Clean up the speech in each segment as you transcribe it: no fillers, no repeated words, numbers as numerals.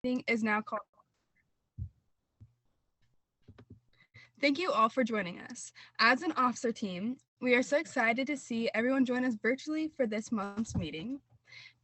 Meeting is now called. Thank you all for joining us. As an officer team, we are so excited to see everyone join us virtually for this month's meeting.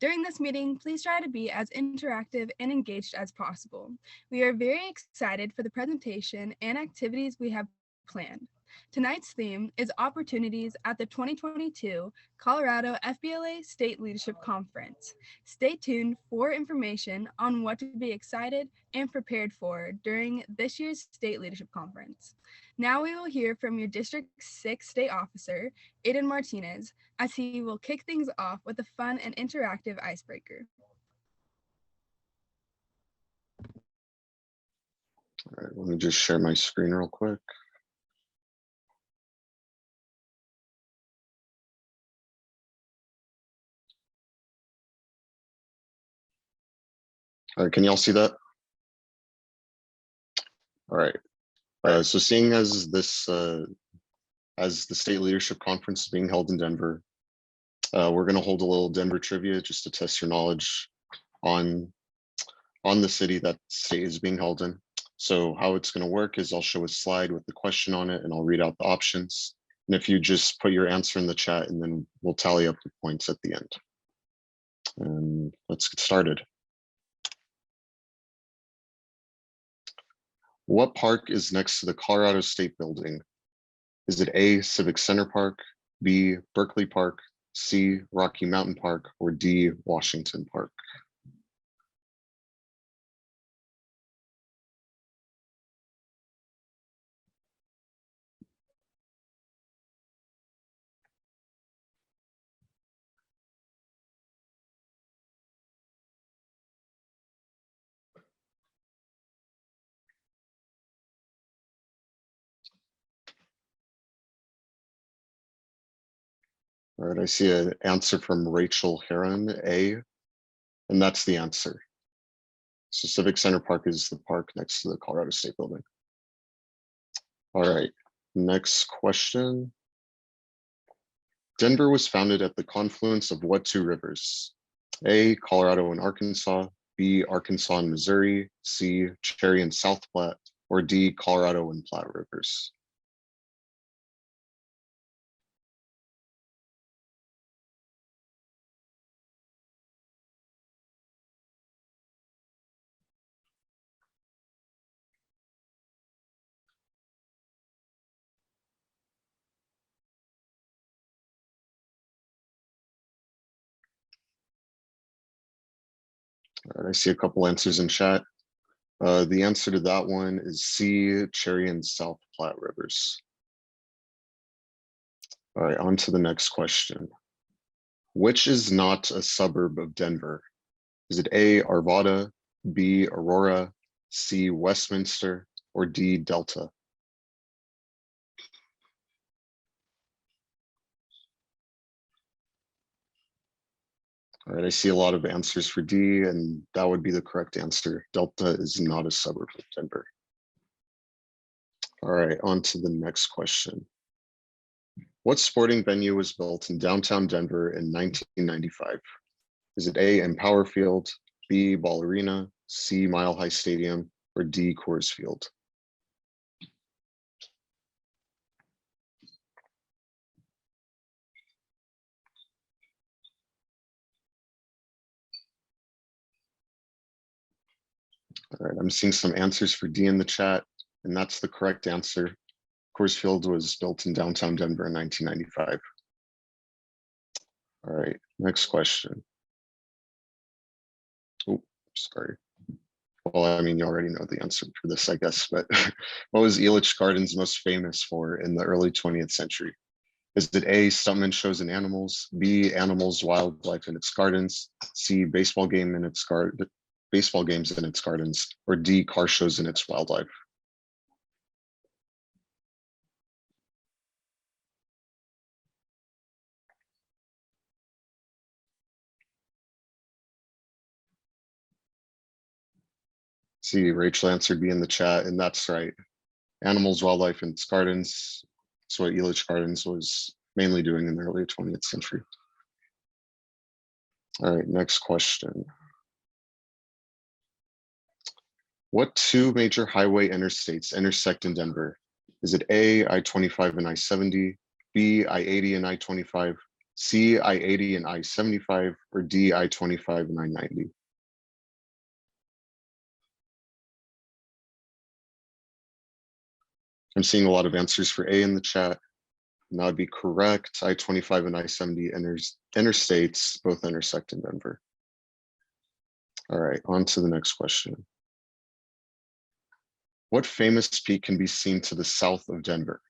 During this meeting, please try to be as interactive and engaged as possible. We are very excited for the presentation and activities we have planned. Tonight's theme is opportunities at the 2022 Colorado FBLA State Leadership Conference. Stay tuned for information on what to be excited and prepared for during this year's State Leadership Conference. Now we will hear from your District 6 State Officer, Aiden Martinez, as he will kick things off with a fun and interactive icebreaker. All right, let me just share my screen real quick. All right, can y'all see that? All right. So seeing as this, as the State Leadership Conference is being held in Denver, we're going to hold a little Denver trivia just to test your knowledge on the city that state is being held in. So how it's going to work is I'll show a slide with the question on it and I'll read out the options. And if you just put your answer in the chat and then we'll tally up the points at the end. And let's get started. What park is next to the Colorado State Building? Is it A, Civic Center Park, B, Berkeley Park, C, Rocky Mountain Park, or D, Washington Park? All right, I see an answer from Rachel Heron, A, and that's the answer. So Civic Center Park is the park next to the Colorado State Building. All right, next question. Denver was founded at the confluence of what two rivers? A, Colorado and Arkansas, B, Arkansas and Missouri, C, Cherry and South Platte, or D, Colorado and Platte rivers? All right, I see a couple answers in chat. The answer to that one is C, Cherry and South Platte rivers. All right, on to the next question. Which is not a suburb of Denver? Is it A, Arvada, B, Aurora, C, Westminster, or D, Delta? All right, I see a lot of answers for D, and that would be the correct answer. Delta is not a suburb of Denver. All right, on to the next question. What sporting venue was built in downtown Denver in 1995? Is it A, Empower Field, B, Ball Arena, C, Mile High Stadium, or D, Coors Field? All right, I'm seeing some answers for D in the chat, and that's the correct answer. Coors Field was built in downtown Denver in 1995. All right, next question. Oh, sorry. Well, I mean, you already know the answer for this, I guess, but what was Elitch Gardens most famous for in the early 20th century? Is it A, stuntman shows and animals, B, animals, wildlife in its gardens, C, baseball games in its gardens, or D, car shows in its wildlife? See, Rachel answered B in the chat, and that's right. Animals, wildlife in its gardens. That's what Elitch Gardens was mainly doing in the early 20th century. All right, next question. What two major highway interstates intersect in Denver? Is it A, I-25 and I-70, B, I-80 and I-25, C, I-80 and I-75, or D, I-25 and I-90? I'm seeing a lot of answers for A in the chat, and that would be correct. I-25 and I-70 interstates both intersect in Denver. All right, on to the next question. What famous peak can be seen to the south of Denver?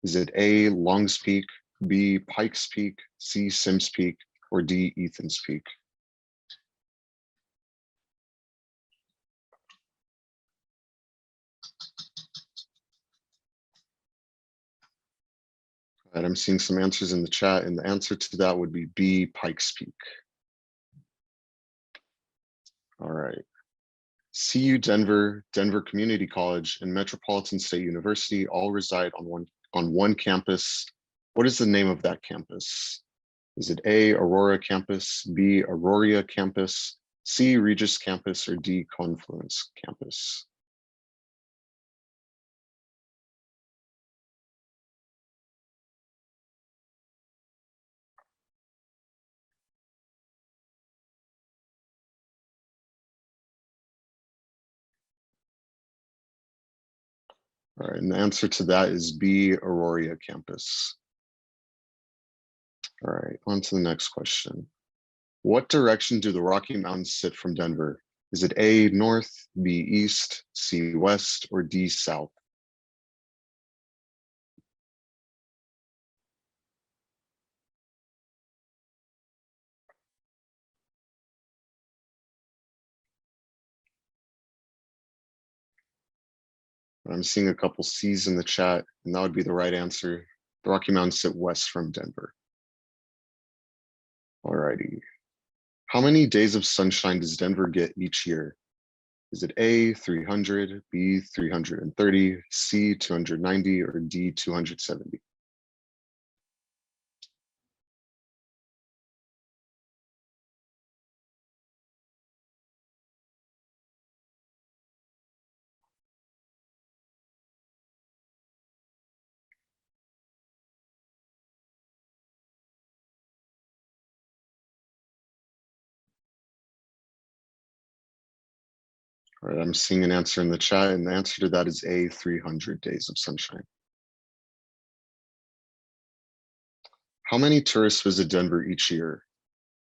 Is it A, Long's Peak, B, Pikes Peak, C, Sims Peak, or D, Ethan's Peak? All right, I'm seeing some answers in the chat, and the answer to that would be B, Pikes Peak. All right. CU Denver, Denver Community College, and Metropolitan State University all reside on one campus. What is the name of that campus? Is it A, Aurora Campus, B, Aurora Campus, C, Regis Campus, or D, Confluence Campus? All right, and the answer to that is B, Aurora Campus. All right, on to the next question. What direction do the Rocky Mountains sit from Denver? Is it A, north, B, east, C, west, or D, south? I'm seeing a couple C's in the chat, and that would be the right answer. The Rocky Mountains sit west from Denver. All righty. How many days of sunshine does Denver get each year? Is it A, 300, B, 330, C, 290, or D, 270? All right, I'm seeing an answer in the chat, and the answer to that is A, 300 days of sunshine. How many tourists visit Denver each year?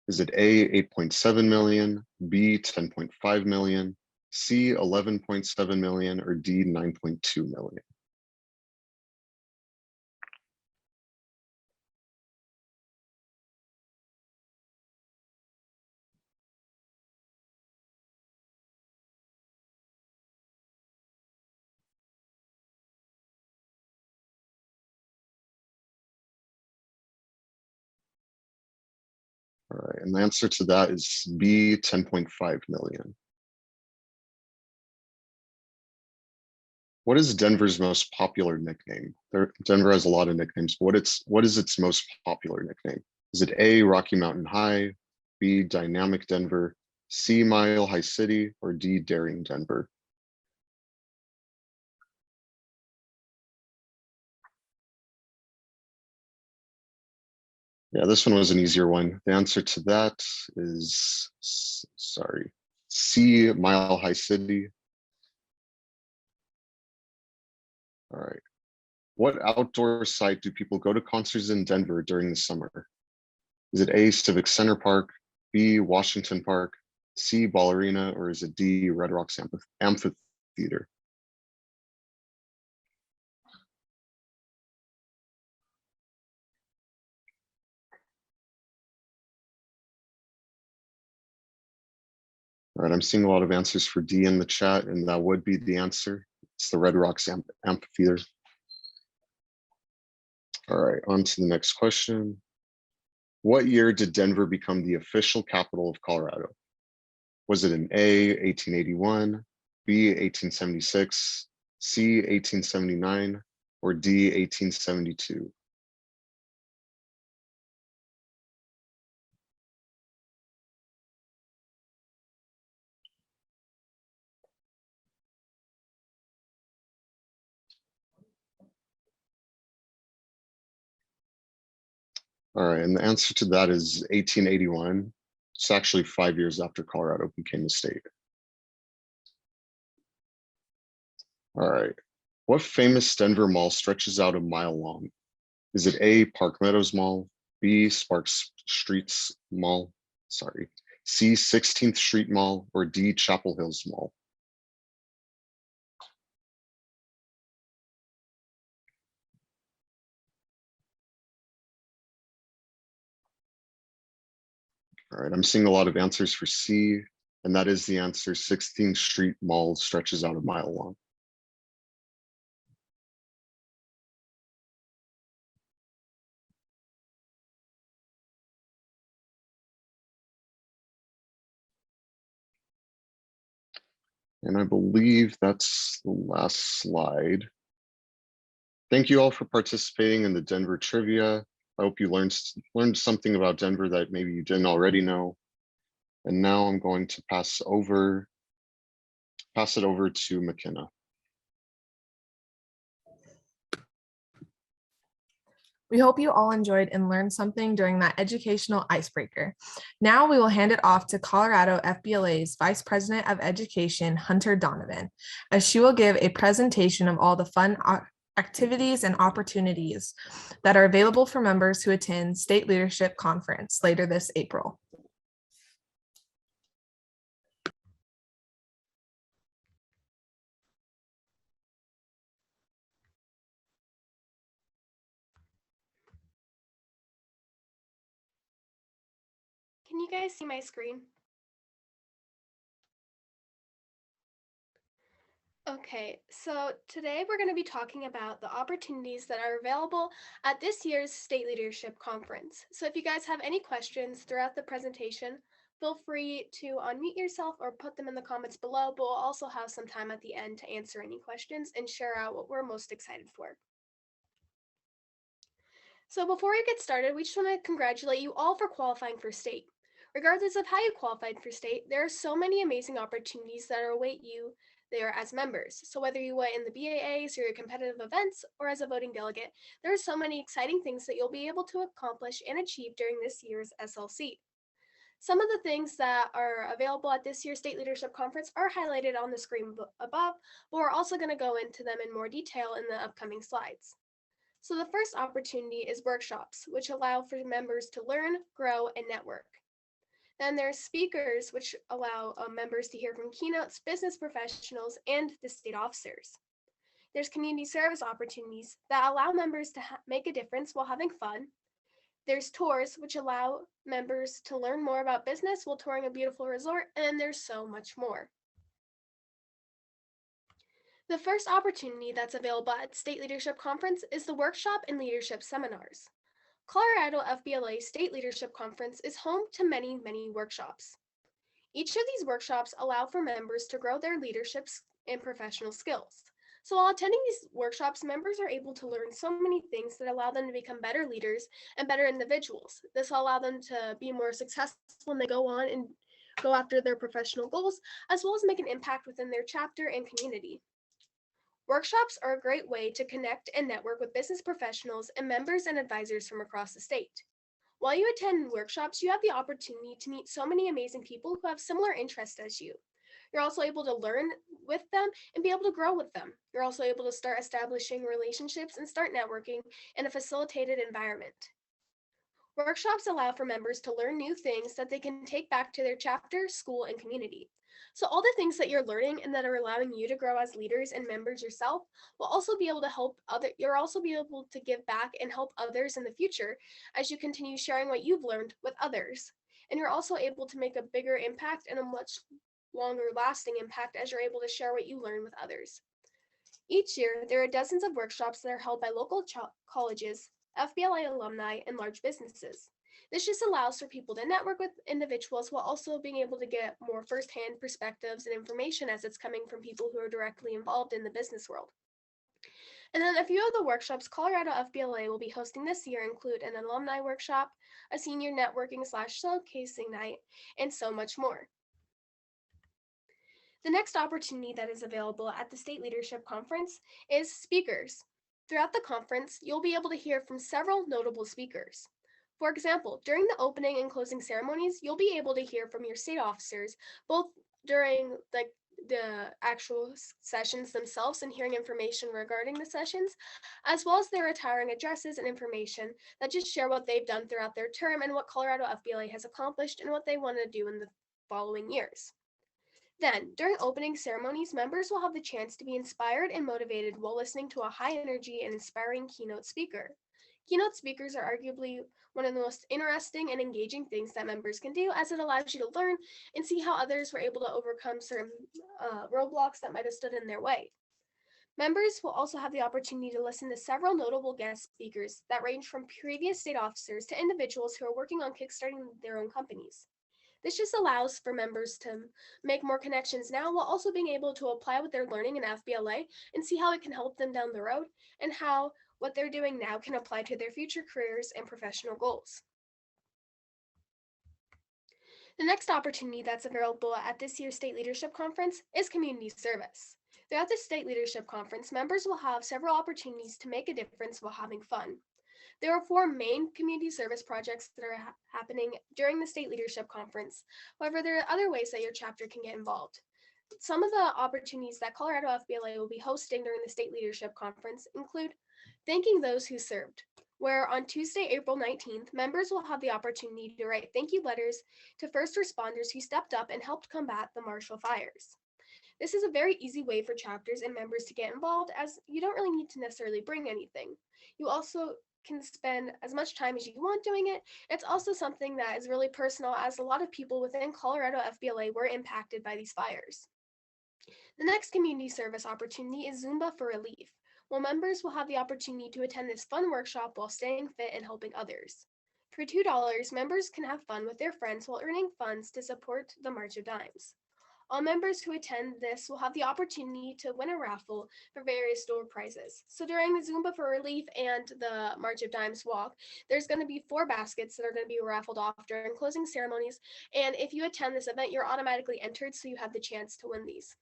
Is it A, 8.7 million, B, 10.5 million, C, 11.7 million, or D, 9.2 million? All right, and the answer to that is B, 10.5 million. What is Denver's most popular nickname? Denver has a lot of nicknames, but what is its most popular nickname? Is it A, Rocky Mountain High, B, Dynamic Denver, C, Mile High City, or D, Daring Denver? Yeah, this one was an easier one. The answer to that is, sorry, C, Mile High City. All right. What outdoor site do people go to concerts in Denver during the summer? Is it A, Civic Center Park, B, Washington Park, C, Ball Arena, or is it D, Red Rocks Amphitheater? All right, I'm seeing a lot of answers for D in the chat, and that would be the answer. It's the Red Rocks Amphitheater. All right, on to the next question. What year did Denver become the official capital of Colorado? Was it an A, 1881, B, 1876, C, 1879, or D, 1872? All right, and the answer to that is 1881. It's actually 5 years after Colorado became a state. All right, what famous Denver mall stretches out a mile long? Is it A, Park Meadows Mall, B, Sparks Streets Mall, sorry, C, 16th Street Mall, or D, Chapel Hills Mall? All right, I'm seeing a lot of answers for C, and that is the answer. 16th Street Mall stretches out a mile long. And I believe that's the last slide. Thank you all for participating in the Denver trivia. I hope you learned something about Denver that maybe you didn't already know. And now I'm going to pass it over to McKenna. We hope you all enjoyed and learned something during that educational icebreaker. Now we will hand it off to Colorado FBLA's Vice President of Education, Hunter Donovan, as she will give a presentation of all the fun activities and opportunities that are available for members who attend State Leadership Conference later this April. Can you guys see my screen? Okay, so today we're going to be talking about the opportunities that are available at this year's State Leadership Conference. So if you guys have any questions throughout the presentation, feel free to unmute yourself or put them in the comments below, but we'll also have some time at the end to answer any questions and share out what we're most excited for. So before we get started, we just want to congratulate you all for qualifying for state. Regardless of how you qualified for state, there are so many amazing opportunities that await you there as members. So whether you went in the BAAs or your competitive events or as a voting delegate, there are so many exciting things that you'll be able to accomplish and achieve during this year's SLC. Some of the things that are available at this year's State Leadership Conference are highlighted on the screen above, but we're also going to go into them in more detail in the upcoming slides. So the first opportunity is workshops, which allow for members to learn, grow, and network. Then there's speakers, which allow members to hear from keynotes, business professionals, and the state officers. There's community service opportunities that allow members to make a difference while having fun. There's tours, which allow members to learn more about business while touring a beautiful resort, and there's so much more. The first opportunity that's available at State Leadership Conference is the workshop and leadership seminars. Colorado FBLA State Leadership Conference is home to many, many workshops. Each of these workshops allow for members to grow their leadership and professional skills. So while attending these workshops, members are able to learn so many things that allow them to become better leaders and better individuals. This will allow them to be more successful when they go on and go after their professional goals, as well as make an impact within their chapter and community. Workshops are a great way to connect and network with business professionals and members and advisors from across the state. While you attend workshops, you have the opportunity to meet so many amazing people who have similar interests as you. You're also able to learn with them and be able to grow with them. You're also able to start establishing relationships and start networking in a facilitated environment. Workshops allow for members to learn new things that they can take back to their chapter, school, and community. So all the things that you're learning and that are allowing you to grow as leaders and members yourself will also be able to help you'll also be able to give back and help others in the future as you continue sharing what you've learned with others. And you're also able to make a bigger impact and a much longer lasting impact as you're able to share what you learn with others. Each year, there are dozens of workshops that are held by local colleges, FBLA alumni, and large businesses. This just allows for people to network with individuals while also being able to get more firsthand perspectives and information as it's coming from people who are directly involved in the business world. And then a few of the workshops Colorado FBLA will be hosting this year include an alumni workshop, a senior networking / showcasing night, and so much more. The next opportunity that is available at the State Leadership Conference is speakers. Throughout the conference, you'll be able to hear from several notable speakers. For example, during the opening and closing ceremonies, you'll be able to hear from your state officers, both during the actual sessions themselves and hearing information regarding the sessions, as well as their retiring addresses and information that just share what they've done throughout their term and what Colorado FBLA has accomplished and what they want to do in the following years. Then, during opening ceremonies, members will have the chance to be inspired and motivated while listening to a high energy and inspiring keynote speaker. Keynote speakers are arguably one of the most interesting and engaging things that members can do, as it allows you to learn and see how others were able to overcome certain roadblocks that might have stood in their way. Members will also have the opportunity to listen to several notable guest speakers that range from previous state officers to individuals who are working on kickstarting their own companies. This just allows for members to make more connections now while also being able to apply what they're learning in FBLA and see how it can help them down the road and how what they're doing now can apply to their future careers and professional goals. The next opportunity that's available at this year's State Leadership Conference is community service. Throughout the State Leadership Conference, members will have several opportunities to make a difference while having fun. There are 4 main community service projects that are happening during the State Leadership Conference. However, there are other ways that your chapter can get involved. Some of the opportunities that Colorado FBLA will be hosting during the State Leadership Conference include thanking those who served, where on Tuesday, April 19th, members will have the opportunity to write thank you letters to first responders who stepped up and helped combat the Marshall fires. This is a very easy way for chapters and members to get involved, as you don't really need to necessarily bring anything. You also can spend as much time as you want doing it. It's also something that is really personal, as a lot of people within Colorado FBLA were impacted by these fires. The next community service opportunity is Zumba for Relief, while members will have the opportunity to attend this fun workshop while staying fit and helping others. For $2, members can have fun with their friends while earning funds to support the March of Dimes. All members who attend this will have the opportunity to win a raffle for various door prizes. So during the Zumba for Relief and the March of Dimes walk, there's going to be 4 baskets that are going to be raffled off during closing ceremonies. And if you attend this event, you're automatically entered, so you have the chance to win these.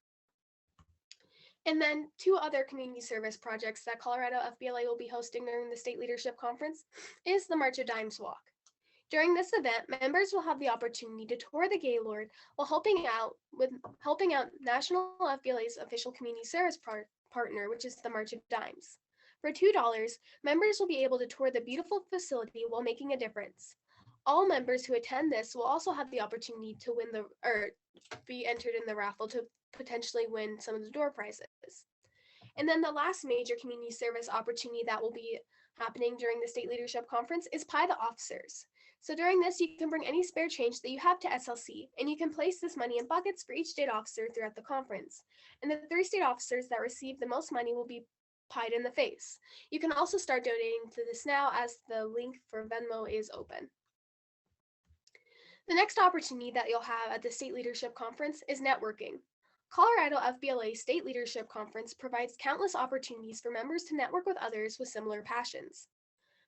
And then 2 other community service projects that Colorado FBLA will be hosting during the State Leadership Conference is the March of Dimes walk. During this event, members will have the opportunity to tour the Gaylord while helping out National FBLA's official community service partner, which is the March of Dimes. For $2, members will be able to tour the beautiful facility while making a difference. All members who attend this will also have the opportunity to be entered in the raffle to potentially win some of the door prizes. And then the last major community service opportunity that will be happening during the State Leadership Conference is Pie the Officers. So during this, you can bring any spare change that you have to SLC, and you can place this money in buckets for each state officer throughout the conference. And the 3 state officers that receive the most money will be pied in the face. You can also start donating to this now, as the link for Venmo is open. The next opportunity that you'll have at the State Leadership Conference is networking. Colorado FBLA State Leadership Conference provides countless opportunities for members to network with others with similar passions.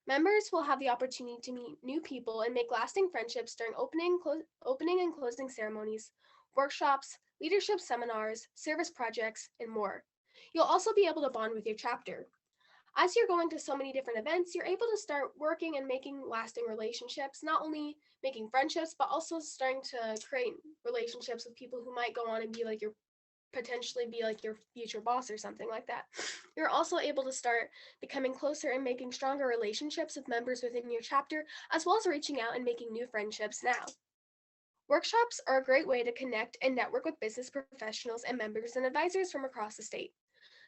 Members will have the opportunity to meet new people and make lasting friendships during opening and closing ceremonies, workshops, leadership seminars, service projects, and more. You'll also be able to bond with your chapter. As you're going to so many different events, you're able to start working and making lasting relationships, not only making friendships, but also starting to create relationships with people who might go on and potentially be like your future boss or something like that. You're also able to start becoming closer and making stronger relationships with members within your chapter, as well as reaching out and making new friendships now. Workshops are a great way to connect and network with business professionals and members and advisors from across the state.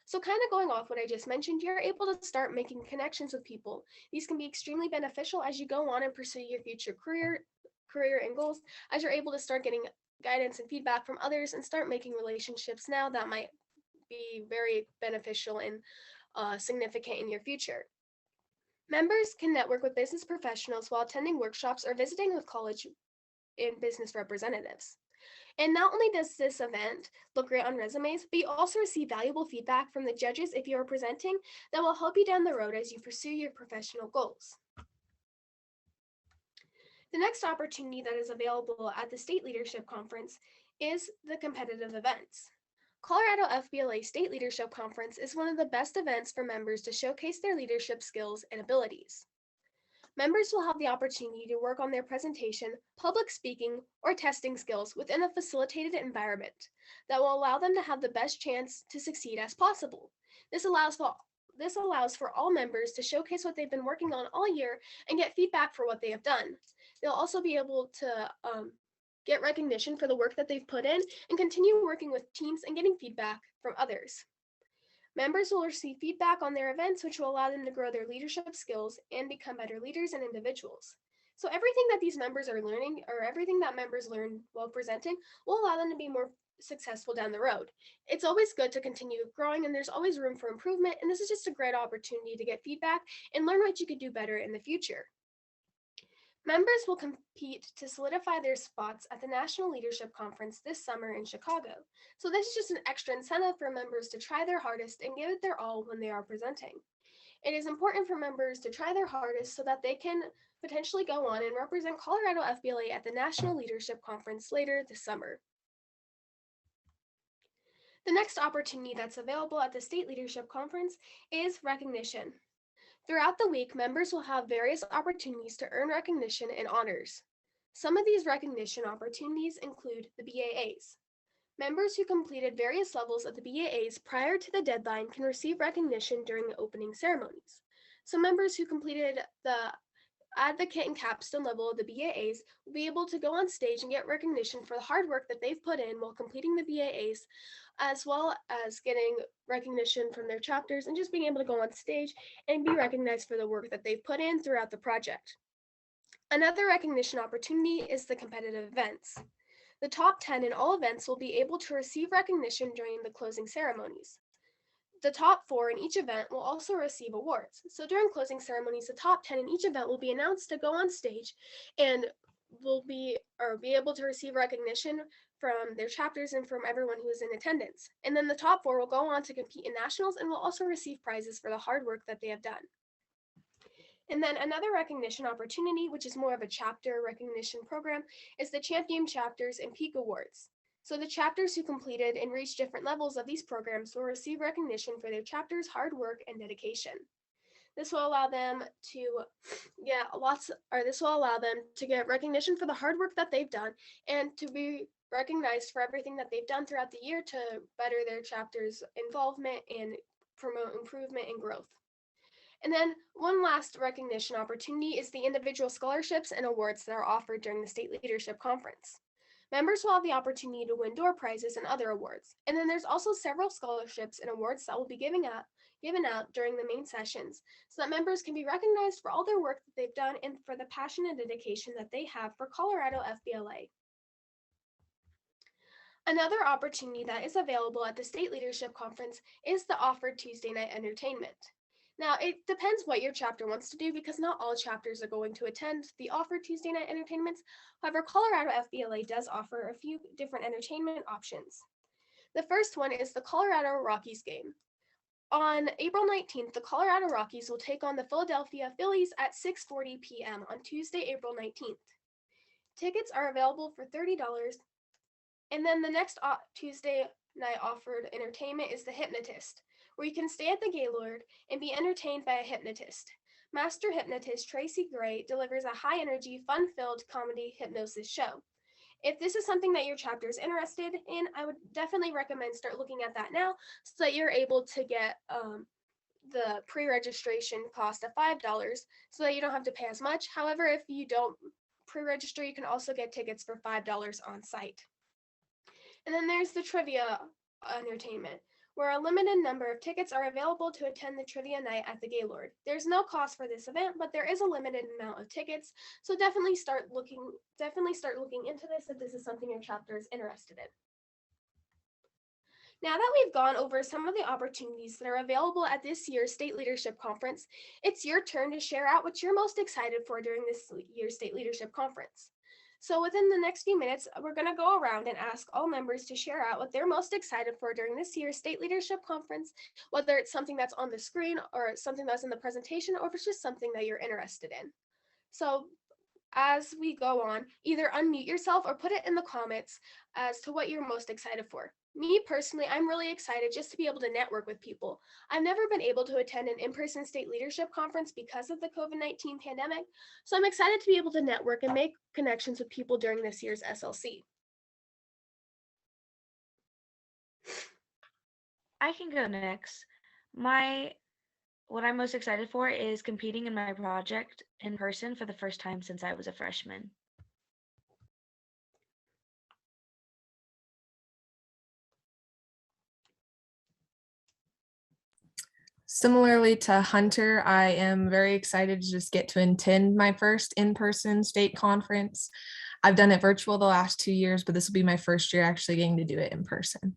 So kind of going off what I just mentioned, you're able to start making connections with people. These can be extremely beneficial as you go on and pursue your future career and goals, as you're able to start getting guidance and feedback from others and start making relationships now that might be very beneficial and significant in your future. Members can network with business professionals while attending workshops or visiting with college and business representatives. And not only does this event look great on resumes, but you also receive valuable feedback from the judges if you are presenting that will help you down the road as you pursue your professional goals. The next opportunity that is available at the State Leadership Conference is the competitive events. Colorado FBLA State Leadership Conference is one of the best events for members to showcase their leadership skills and abilities. Members will have the opportunity to work on their presentation, public speaking, or testing skills within a facilitated environment that will allow them to have the best chance to succeed as possible. This allows for all members to showcase what they've been working on all year and get feedback for what they have done. They'll also be able to get recognition for the work that they've put in and continue working with teams and getting feedback from others. Members will receive feedback on their events, which will allow them to grow their leadership skills and become better leaders and individuals. So everything that these members are learning, or everything that members learn while presenting, will allow them to be more successful down the road. It's always good to continue growing, and there's always room for improvement, and this is just a great opportunity to get feedback and learn what you could do better in the future. Members will compete to solidify their spots at the National Leadership Conference this summer in Chicago. So this is just an extra incentive for members to try their hardest and give it their all when they are presenting. It is important for members to try their hardest so that they can potentially go on and represent Colorado FBLA at the National Leadership Conference later this summer. The next opportunity that's available at the State Leadership Conference is recognition. Throughout the week, members will have various opportunities to earn recognition and honors. Some of these recognition opportunities include the BAAs. Members who completed various levels of the BAAs prior to the deadline can receive recognition during the opening ceremonies. So members who completed the advocate and capstone level of the BAAs will be able to go on stage and get recognition for the hard work that they've put in while completing the BAAs, as well as getting recognition from their chapters and just being able to go on stage and be recognized for the work that they've put in throughout the project. Another recognition opportunity is the competitive events. The top 10 in all events will be able to receive recognition during the closing ceremonies. The top 4 in each event will also receive awards. So during closing ceremonies, the top 10 in each event will be announced to go on stage and will be able to receive recognition from their chapters and from everyone who is in attendance. And then the top 4 will go on to compete in nationals and will also receive prizes for the hard work that they have done. And then another recognition opportunity, which is more of a chapter recognition program, is the Champion Chapters and Peak Awards. So the chapters who completed and reached different levels of these programs will receive recognition for their chapter's hard work and dedication. This will allow them to get recognition for the hard work that they've done and to be recognized for everything that they've done throughout the year to better their chapter's involvement and promote improvement and growth. And then one last recognition opportunity is the individual scholarships and awards that are offered during the State Leadership Conference. Members will have the opportunity to win door prizes and other awards. And then there's also several scholarships and awards that will be given out during the main sessions so that members can be recognized for all their work that they've done and for the passion and dedication that they have for Colorado FBLA. Another opportunity that is available at the State Leadership Conference is the offered Tuesday night entertainment. Now, it depends what your chapter wants to do because not all chapters are going to attend the offered Tuesday night entertainments. However, Colorado FBLA does offer a few different entertainment options. The first one is the Colorado Rockies game. On April 19th, the Colorado Rockies will take on the Philadelphia Phillies at 6:40 p.m. on Tuesday, April 19th. Tickets are available for $30. And then the next Tuesday night offered entertainment is the Hypnotist, where you can stay at the Gaylord and be entertained by a hypnotist. Master hypnotist Tracy Gray delivers a high-energy, fun-filled comedy hypnosis show. If this is something that your chapter is interested in, I would definitely recommend start looking at that now so that you're able to get the pre-registration cost of $5 so that you don't have to pay as much. However, if you don't pre-register, you can also get tickets for $5 on site. And then there's the trivia entertainment, where a limited number of tickets are available to attend the trivia night at the Gaylord. There's no cost for this event, but there is a limited amount of tickets, so definitely start looking into this if this is something your chapter is interested in. Now that we've gone over some of the opportunities that are available at this year's State Leadership Conference, it's your turn to share out what you're most excited for during this year's State Leadership Conference. So within the next few minutes, we're going to go around and ask all members to share out what they're most excited for during this year's State Leadership Conference, whether it's something that's on the screen or something that's in the presentation, or if it's just something that you're interested in. So as we go on, either unmute yourself or put it in the comments as to what you're most excited for. Me personally, I'm really excited just to be able to network with people. I've never been able to attend an in-person state leadership conference because of the COVID-19 pandemic, so I'm excited to be able to network and make connections with people during this year's SLC. I can go next. What I'm most excited for is competing in my project in person for the first time since I was a freshman. Similarly to Hunter, I am very excited to just get to attend my first in-person state conference. I've done it virtual the last 2 years, but this will be my first year actually getting to do it in person.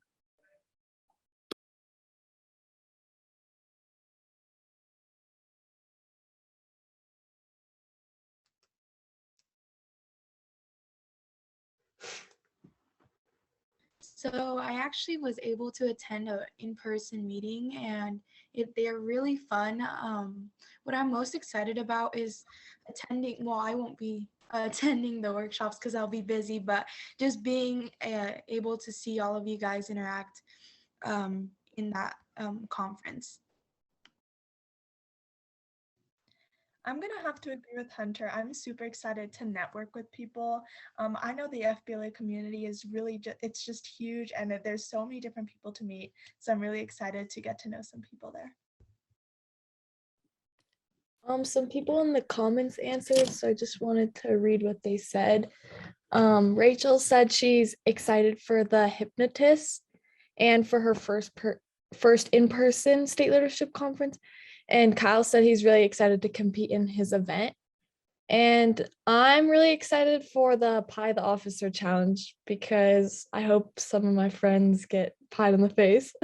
So I actually was able to attend an in-person meeting and they're really fun. What I'm most excited about is attending, well, I won't be attending the workshops because I'll be busy, but just being able to see all of you guys interact in that conference. I'm going to have to agree with Hunter. I'm super excited to network with people. I know the FBLA community is really, it's just huge and there's so many different people to meet. So I'm really excited to get to know some people there. Some people in the comments answered, so I just wanted to read what they said. Rachel said she's excited for the hypnotist and for her first in-person state leadership conference. And Kyle said he's really excited to compete in his event. And I'm really excited for the Pie the Officer challenge because I hope some of my friends get pied in the face.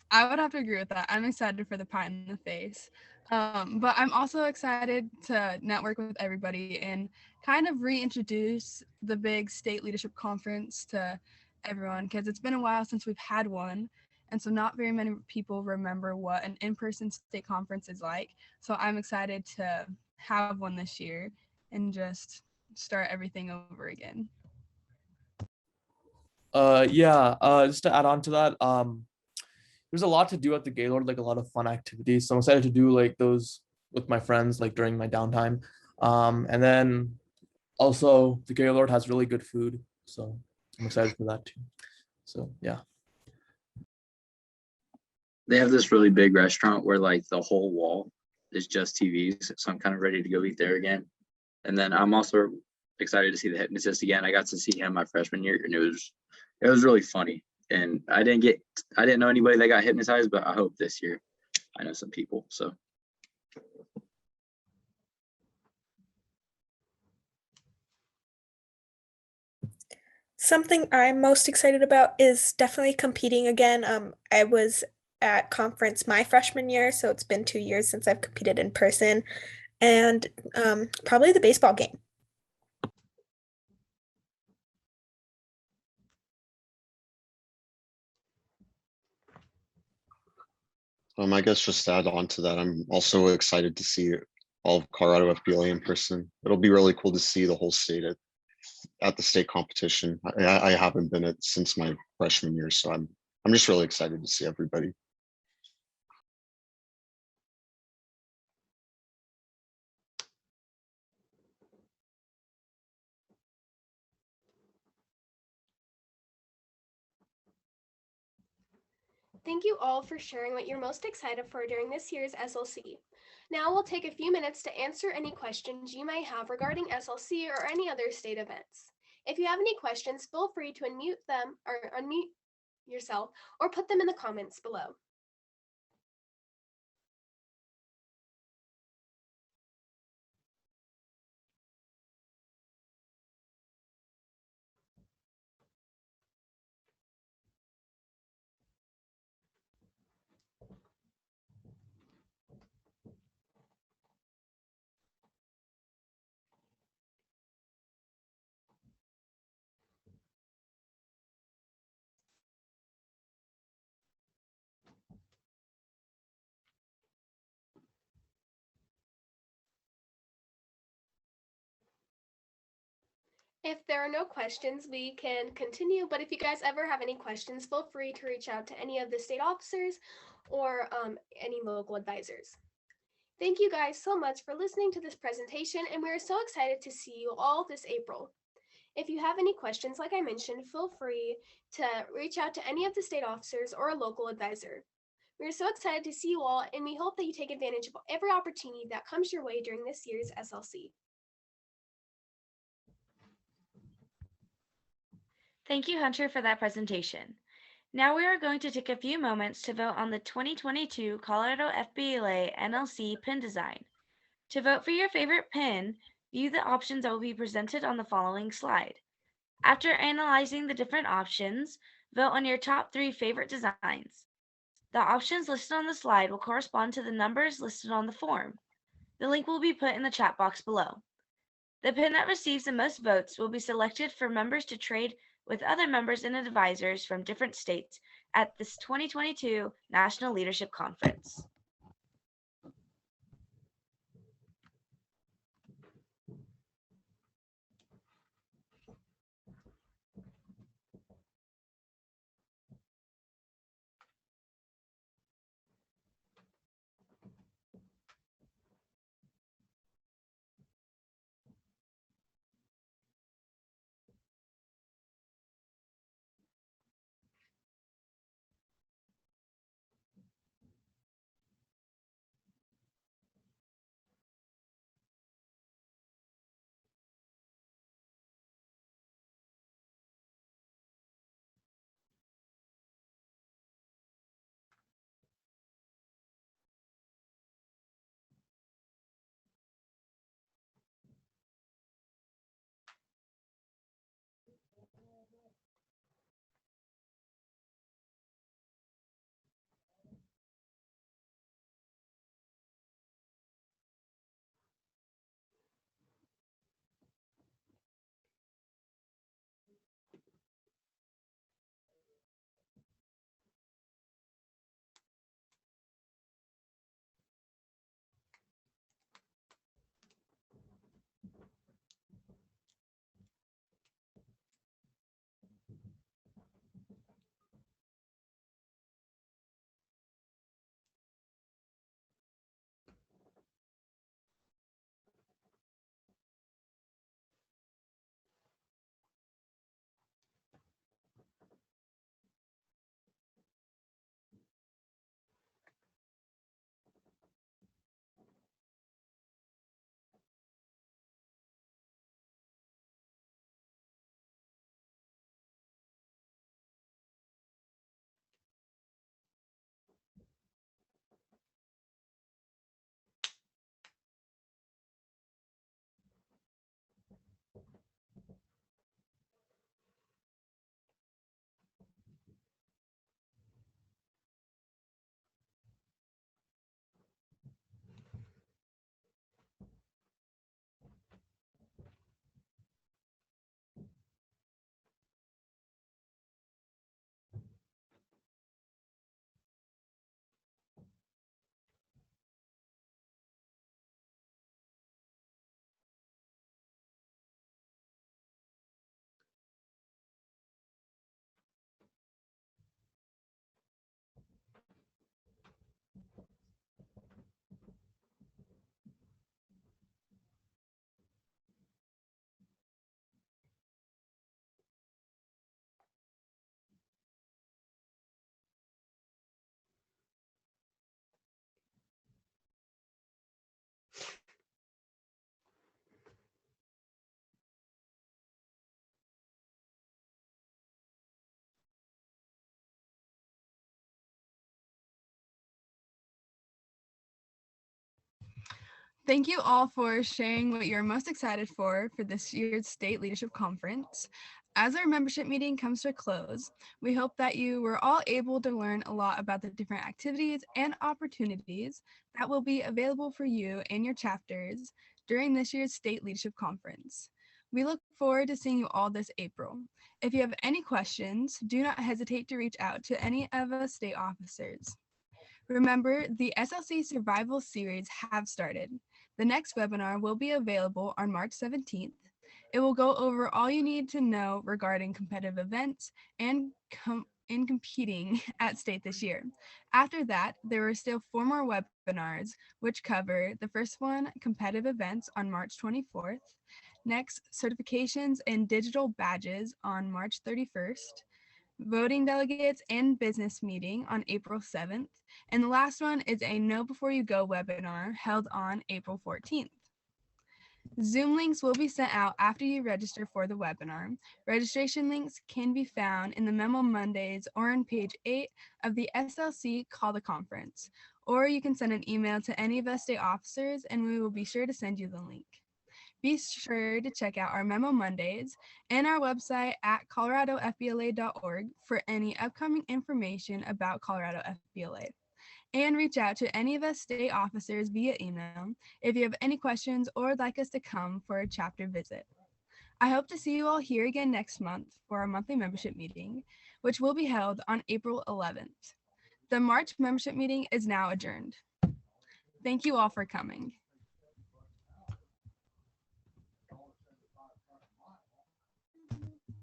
I would have to agree with that. I'm excited for the pie in the face. But I'm also excited to network with everybody and kind of reintroduce the big state leadership conference to everyone because it's been a while since we've had one. And so not very many people remember what an in-person state conference is like. So I'm excited to have one this year and just start everything over again. Just to add on to that, there's a lot to do at the Gaylord, like a lot of fun activities. So I'm excited to do like those with my friends, like during my downtime. And then also the Gaylord has really good food, so I'm excited for that too. So yeah. They have this really big restaurant where like the whole wall is just TVs. So I'm kind of ready to go eat there again. And then I'm also excited to see the hypnotist again. I got to see him my freshman year and it was really funny. And I didn't know anybody that got hypnotized, but I hope this year I know some people. So something I'm most excited about is definitely competing again. I was at conference my freshman year, so it's been 2 years since I've competed in person, and probably the baseball game. I guess just to add on to that, I'm also excited to see all of Colorado FBLA in person. It'll be really cool to see the whole state at the state competition. I haven't been at since my freshman year, so I'm just really excited to see everybody. Thank you all for sharing what you're most excited for during this year's SLC. Now we'll take a few minutes to answer any questions you might have regarding SLC or any other state events. If you have any questions, feel free to unmute yourself or put them in the comments below. If there are no questions, we can continue, but if you guys ever have any questions, feel free to reach out to any of the state officers or any local advisors. Thank you guys so much for listening to this presentation, and we're so excited to see you all this April. If you have any questions, like I mentioned, feel free to reach out to any of the state officers or a local advisor. We're so excited to see you all, and we hope that you take advantage of every opportunity that comes your way during this year's SLC. Thank you, Hunter, for that presentation. Now we are going to take a few moments to vote on the 2022 Colorado FBLA NLC pin design. To vote for your favorite pin, view the options that will be presented on the following slide. After analyzing the different options, vote on your top 3 favorite designs. The options listed on the slide will correspond to the numbers listed on the form. The link will be put in the chat box below. The pin that receives the most votes will be selected for members to trade with other members and advisors from different states at this 2022 National Leadership Conference. Thank you all for sharing what you're most excited for this year's State Leadership Conference. As our membership meeting comes to a close, we hope that you were all able to learn a lot about the different activities and opportunities that will be available for you and your chapters during this year's State Leadership Conference. We look forward to seeing you all this April. If you have any questions, do not hesitate to reach out to any of us state officers. Remember, the SLC Survival Series have started. The next webinar will be available on March 17th. It will go over all you need to know regarding competitive events and in competing at state this year. After that, there are still 4 more webinars, which cover the first one, competitive events on March 24th. Next, certifications and digital badges on March 31st. Voting delegates and business meeting on April 7th. And the last one is a Know Before You Go webinar held on April 14th. Zoom links will be sent out after you register for the webinar. Registration links can be found in the Memo Mondays or on page 8 of the SLC Call to Conference, or you can send an email to any of us state officers and we will be sure to send you the link. Be sure to check out our Memo Mondays and our website at coloradofbla.org for any upcoming information about Colorado FBLA. And reach out to any of us state officers via email if you have any questions or would like us to come for a chapter visit. I hope to see you all here again next month for our monthly membership meeting, which will be held on April 11th. The March membership meeting is now adjourned. Thank you all for coming.